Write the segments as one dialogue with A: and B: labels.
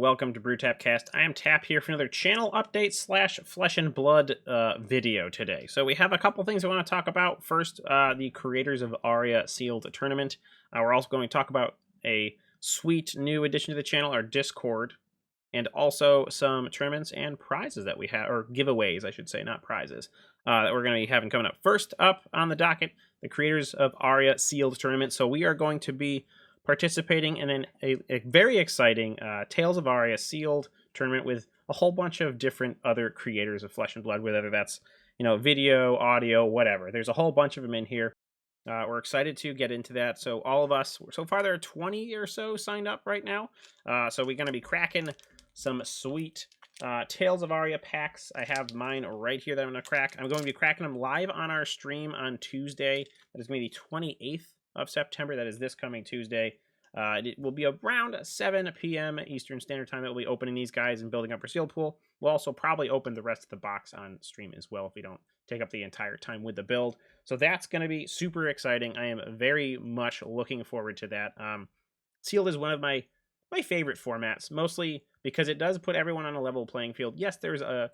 A: welcome to Brew Tap Cast. I am Tap here for another channel update slash Flesh and Blood video today. So we have a couple things I want to talk about. First, the creators of Aria sealed tournament. We're also going to talk about a sweet new addition to the channel, our Discord, and also some tournaments and prizes that we have, or giveaways, I should say, not prizes, that we're going to be having coming up. First up on the docket, the creators of Aria sealed tournament. So we are going to be participating in a very exciting Tales of Aria sealed tournament with a whole bunch of different other creators of Flesh and Blood, whether that's, video, audio, whatever. There's a whole bunch of them in here. We're excited to get into that. So all of us, so far there are 20 or so signed up right now. So we're going to be cracking some sweet Tales of Aria packs. I have mine right here that I'm going to crack. I'm going to be cracking them live on our stream on Tuesday. That is going to be the 28th of September. That is this coming Tuesday. It will be around 7 p.m. Eastern Standard Time that we'll be opening these guys and building up our sealed pool. We'll also probably open the rest of the box on stream as well if we don't take up the entire time with the build. So that's going to be super exciting. I am very much looking forward to that. Sealed is one of my favorite formats, mostly because it does put everyone on a level playing field. Yes, there's a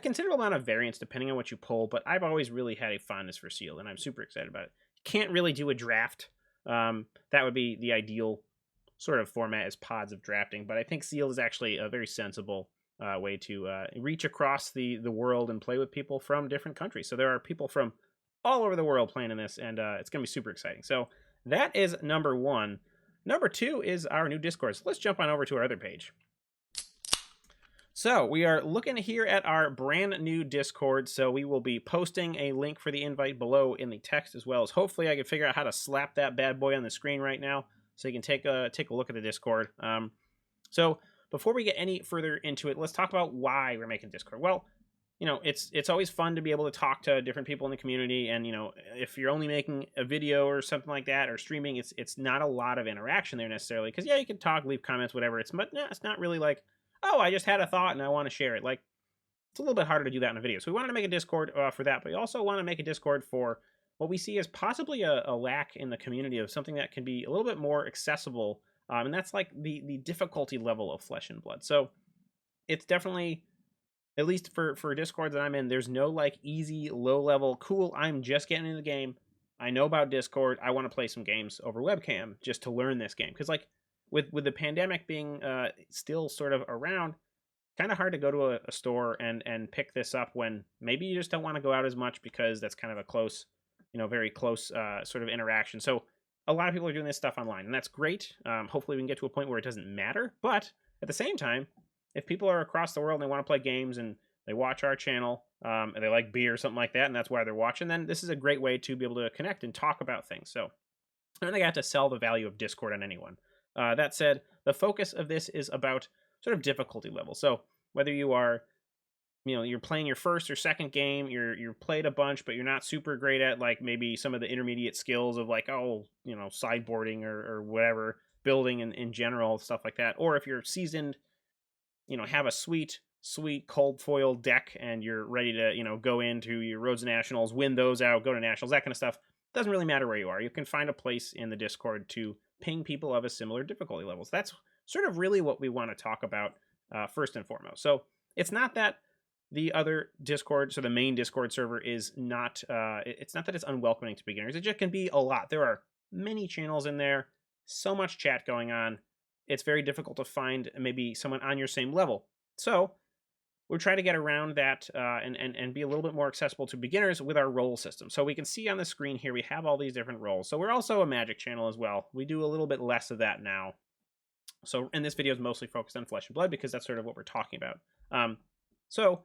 A: considerable amount of variance depending on what you pull, but I've always really had a fondness for Sealed, and I'm super excited about it. Can't really do a draft. That would be the ideal sort of format as pods of drafting, but I think Sealed is actually a very sensible way to reach across the world and play with people from different countries. So there are people from all over the world playing in this, and it's going to be super exciting. So that is number one. Number two is our new Discord. So let's jump on over to our other page. So we are looking here at our brand new Discord. So we will be posting a link for the invite below in the text, as well as hopefully I can figure out how to slap that bad boy on the screen right now so you can take a look at the Discord. So before we get any further into it, let's talk about why we're making Discord. Well, it's always fun to be able to talk to different people in the community, and if you're only making a video or something like that or streaming, it's not a lot of interaction there necessarily, because yeah, you can talk, leave comments, whatever. It's not really like, oh, I just had a thought and I want to share it. Like, it's a little bit harder to do that in a video. So we wanted to make a Discord for that, but we also want to make a Discord for what we see as possibly a lack in the community of something that can be a little bit more accessible, and that's like the difficulty level of Flesh and Blood. So it's definitely, at least for Discord that I'm in, there's no like easy, low level, cool, I'm just getting in the game, I know about Discord, I want to play some games over webcam just to learn this game. Because like, with the pandemic being still sort of around, kind of hard to go to a store and pick this up when maybe you just don't want to go out as much, because that's kind of a close, very close sort of interaction. So a lot of people are doing this stuff online, and that's great. Hopefully we can get to a point where it doesn't matter. But at the same time, if people are across the world and they want to play games and they watch our channel and they like beer or something like that, and that's why they're watching, then this is a great way to be able to connect and talk about things. So I don't think I have to sell the value of Discord on anyone. That said, the focus of this is about sort of difficulty level. So whether you are, you're playing your first or second game, you're played a bunch, but you're not super great at like maybe some of the intermediate skills of like, sideboarding or whatever, building in general, stuff like that. Or if you're seasoned, have a sweet cold foil deck and you're ready to, go into your Roads to Nationals, win those out, go to Nationals, that kind of stuff. Doesn't really matter where you are. You can find a place in the Discord to ping people of a similar difficulty level. So that's sort of really what we want to talk about first and foremost. So it's not that the other Discord, so the main Discord server is not, it's not that it's unwelcoming to beginners. It just can be a lot. There are many channels in there, so much chat going on. It's very difficult to find maybe someone on your same level. So we're trying to get around that and be a little bit more accessible to beginners with our role system. So we can see on the screen here, we have all these different roles. So we're also a Magic channel as well. We do a little bit less of that now. So, and this video is mostly focused on Flesh and Blood because that's sort of what we're talking about. So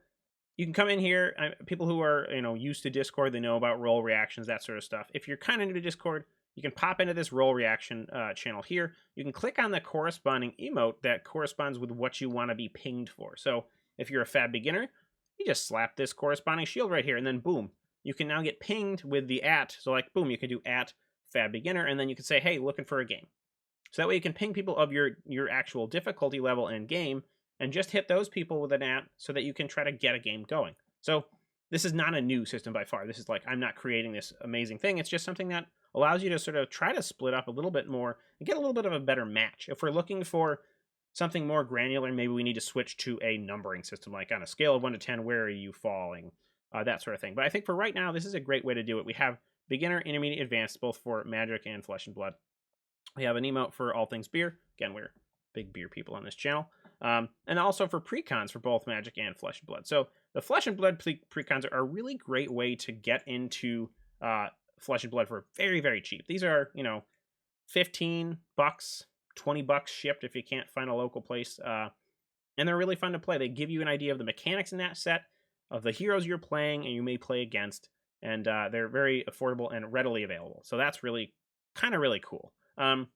A: you can come in here, people who are, used to Discord, they know about role reactions, that sort of stuff. If you're kind of new to Discord, you can pop into this role reaction channel here. You can click on the corresponding emote that corresponds with what you want to be pinged for. So if you're a fab beginner, you just slap this corresponding shield right here, and then boom, you can now get pinged with the @. So like, boom, you can do @fab beginner, and then you can say, hey, looking for a game. So that way you can ping people of your actual difficulty level and game, and just hit those people with an @ so that you can try to get a game going. So this is not a new system by far. This is like, I'm not creating this amazing thing. It's just something that allows you to sort of try to split up a little bit more and get a little bit of a better match. If we're looking for something more granular, maybe we need to switch to a numbering system, like on a scale of 1 to 10, where are you falling? That sort of thing. But I think for right now, this is a great way to do it. We have beginner, intermediate, advanced, both for Magic and Flesh and Blood. We have an emote for all things beer. Again, we're big beer people on this channel. And also for precons for both Magic and Flesh and Blood. So the Flesh and Blood precons are a really great way to get into Flesh and Blood for very, very cheap. These are, $15, $20 shipped if you can't find a local place. And they're really fun to play. They give you an idea of the mechanics in that set, of the heroes you're playing and you may play against. And they're very affordable and readily available. So that's really really cool. So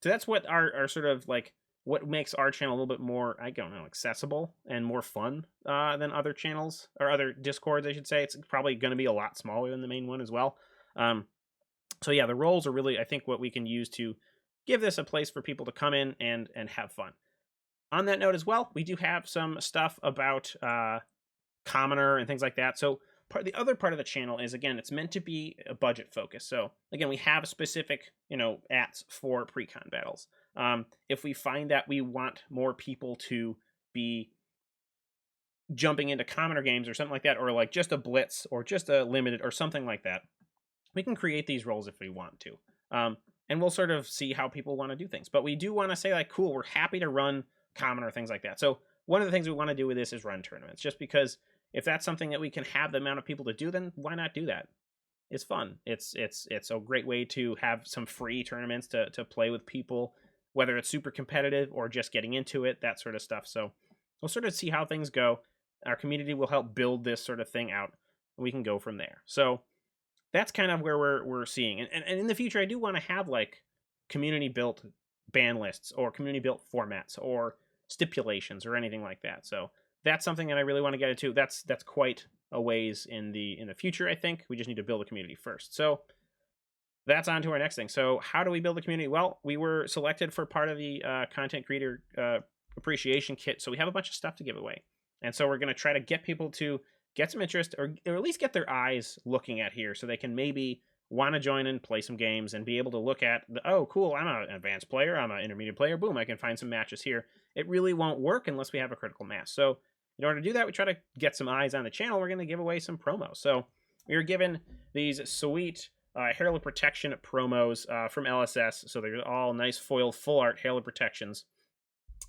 A: that's what our sort of like what makes our channel a little bit more, I don't know, accessible and more fun than other channels or other Discords, I should say. It's probably going to be a lot smaller than the main one as well. So yeah, the roles are really, I think, what we can use to give this a place for people to come in and have fun. On that note as well, we do have some stuff about Commoner and things like that. So the other part of the channel is, again, it's meant to be a budget focus. So again, we have specific, ats for precon battles. If we find that we want more people to be jumping into commoner games or something like that, or like just a blitz or just a limited or something like that, we can create these roles if we want to. And we'll sort of see how people want to do things. But we do want to say, like, cool, we're happy to run commoner, things like that. So one of the things we want to do with this is run tournaments, just because if that's something that we can have the amount of people to do, then why not do that? It's fun. It's a great way to have some free tournaments to play with people, whether it's super competitive or just getting into it, that sort of stuff. So we'll sort of see how things go. Our community will help build this sort of thing out, and we can go from there. So that's kind of where we're seeing. And in the future, I do want to have like community-built ban lists or community-built formats or stipulations or anything like that. So that's something that I really want to get into. That's quite a ways in the future, I think. We just need to build a community first. So that's on to our next thing. So how do we build a community? Well, we were selected for part of the content creator appreciation kit. So we have a bunch of stuff to give away. And so we're going to try to get people to get some interest or at least get their eyes looking at here so they can maybe want to join and play some games and be able to look at oh, cool, I'm an advanced player, I'm an intermediate player, boom, I can find some matches here. It really won't work unless we have a critical mass. So in order to do that, we try to get some eyes on the channel. We're going to give away some promos. So we were given these sweet Herald Protection promos from LSS. So they're all nice foil full art Herald Protections.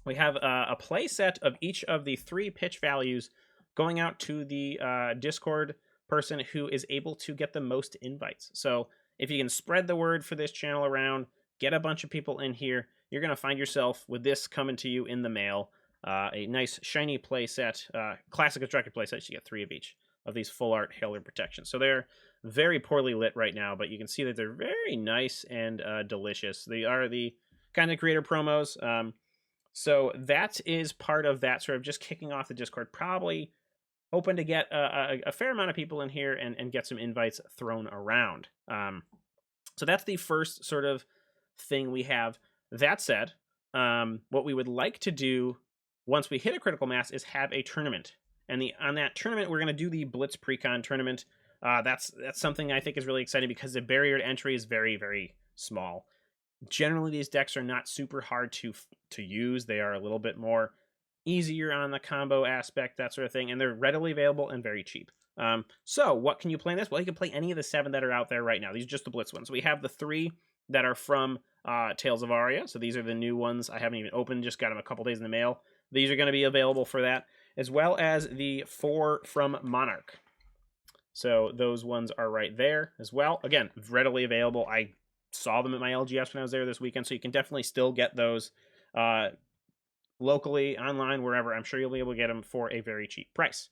A: We have a play set of each of the 3 pitch values going out to the Discord person who is able to get the most invites. So if you can spread the word for this channel around, get a bunch of people in here, you're going to find yourself with this coming to you in the mail. A nice shiny play set, classic constructed play set. You get 3 of each of these full art Herald Protection. So they're very poorly lit right now, but you can see that they're very nice and delicious. They are the kind of creator promos. So that is part of that sort of just kicking off the Discord. Probably hoping to get a fair amount of people in here and get some invites thrown around. So that's the first sort of thing we have. That said, what we would like to do once we hit a critical mass is have a tournament. And on that tournament, we're going to do the Blitz Precon tournament. That's something I think is really exciting because the barrier to entry is very, very small. Generally, these decks are not super hard to use. They are a little bit more easier on the combo aspect, that sort of thing, and they're readily available and very cheap. So what can you play in this? Well, you can play any of the 7 that are out there right now. These are just the Blitz ones. We have the 3 that are from Tales of Aria. So these are the new ones. I haven't even opened, just got them a couple days in the mail. These are going to be available for that, as well as the 4 from Monarch. So those ones are right there as well. Again, readily available. I saw them at my LGS when I was there this weekend, so you can definitely still get those locally, online, wherever. I'm sure you'll be able to get them for a very cheap price.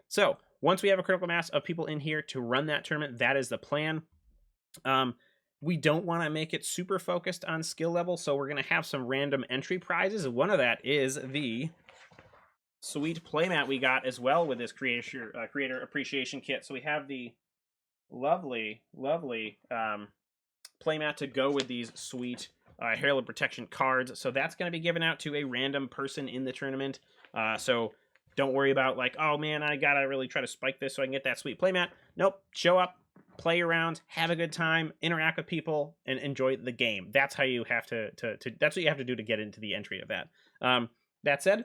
A: So once we have a critical mass of people in here to run that tournament, that is the plan. We don't want to make it super focused on skill level, so we're going to have some random entry prizes. One of that is the sweet playmat we got as well with this creator appreciation kit. So we have the lovely playmat to go with these sweet Herald Protection cards. So that's going to be given out to a random person in the tournament. So don't worry about like, oh man, I got to really try to spike this so I can get that sweet playmat. Nope, show up, play around, have a good time, interact with people, and enjoy the game. That's how you have to that's what you have to do to get into the entry of that. That said,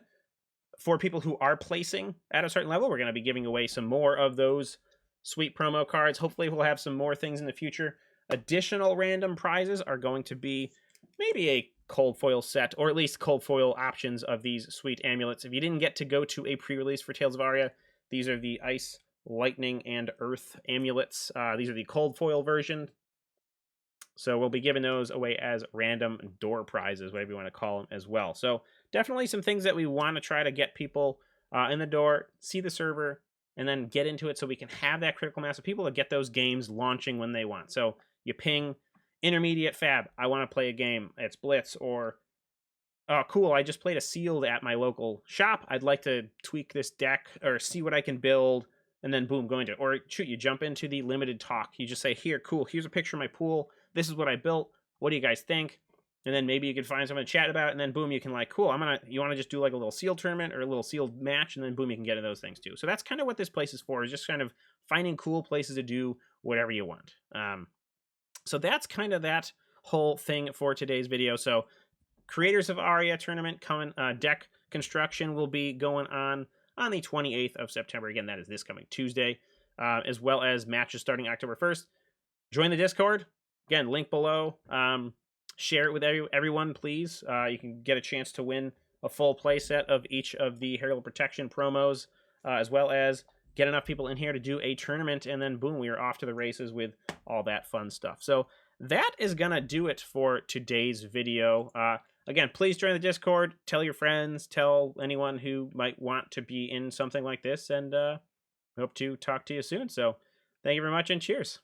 A: for people who are placing at a certain level, we're going to be giving away some more of those sweet promo cards. Hopefully we'll have some more things in the future. Additional random prizes are going to be maybe a cold foil set, or at least cold foil options of these sweet amulets. If you didn't get to go to a pre-release for Tales of Aria, these are the Ice, Lightning, and Earth amulets. These are the cold foil version. So we'll be giving those away as random door prizes, whatever you want to call them, as well. So definitely some things that we want to try to get people in the door, see the server, and then get into it so we can have that critical mass of people to get those games launching when they want. So you ping intermediate fab, I want to play a game. It's Blitz, or oh, cool, I just played a sealed at my local shop. I'd like to tweak this deck or see what I can build, and then boom, go into it. Or shoot, you jump into the limited talk. You just say, here, cool, here's a picture of my pool. This is what I built. What do you guys think? And then maybe you could find someone to chat about it, and then boom, you can like, cool, you want to just do like a little sealed tournament or a little sealed match, and then boom, you can get into those things too. So that's kind of what this place is for, is just kind of finding cool places to do whatever you want. So that's kind of that whole thing for today's video. So Creators of Aria tournament coming, deck construction will be going on the 28th of September. Again, that is this coming Tuesday, as well as matches starting October 1st. Join the Discord. Again, link below. Share it with everyone, please. You can get a chance to win a full playset of each of the Herald Protection promos, as well as get enough people in here to do a tournament, and then boom, we are off to the races with all that fun stuff. So that is going to do it for today's video. Again, please join the Discord, tell your friends, tell anyone who might want to be in something like this, and hope to talk to you soon. So thank you very much, and cheers.